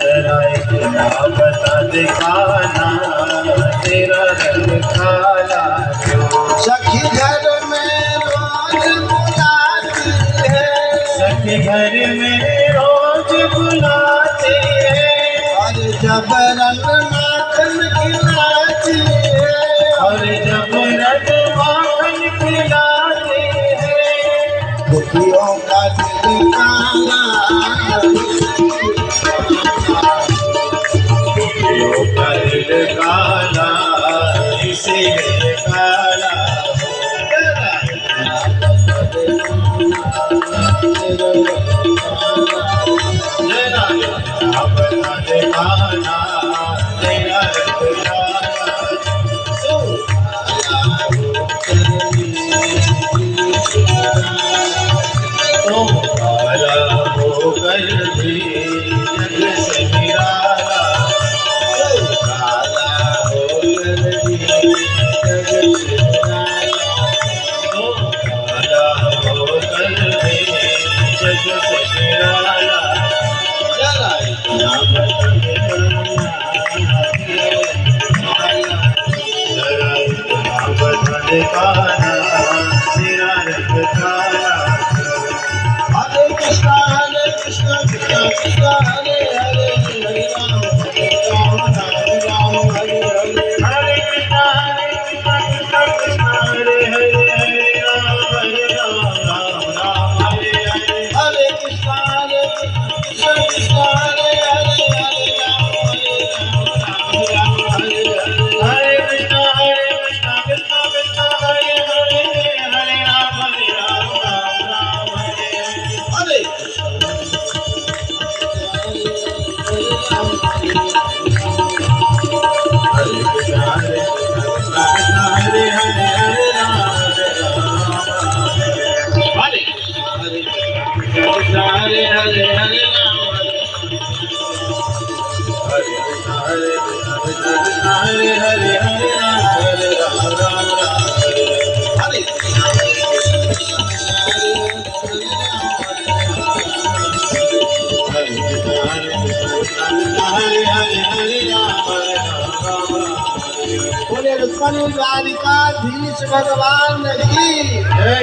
जरा इतना बता दे कान्हा तेरा रंग काला क्यों। सखी घर में रोज बुलाती है, सखी घर में रोज बुलाते हैं, और जब रंग माखन खिलाती है, और जब रंग माखन खिलाते हैं, दुखियों का दिल काला, दुखियों का दिल काला इसीलिए काला। जरा इतना बता दे कान्हा तेरा रंग काला क्यों। तुम काला होकर भी जग से निराला, काला होकर भी जग से निराला, तुम काला होकर भी जग से निराला। जरा इतना बता दे जरा इतना बता दे कान्हा तेरा रंग काला। हरे कृष्णा कृष्णा कृष्णा हरे हरे, हरे राम राम राम हरे हरे। हरे कृष्णा कृष्णा कृष्णा हरे हरे, हरे राम राम राम हरे हरे। हरे कृष्णा कृष्णा कृष्णा हरे हरे, हरे राम राम हरे हरे। हरे कृष्णा कृष्णा कृष्णा हरे हरे, हरे राम राम राम हरे हरे। हरे हरे कृष्णा कृष्णा हरे हरे, हरे राम राम हरे हरे। हरे कृष्णा हरे हरे, हरे राम हरे कृष्णा कृष्णा हरे हरे, हरे राम राम हरे हरे। हरे हरे हरे, हरे राम राम हरे हरे। बोले रुक्मणी द्वारिकाधीश भगवान की जय।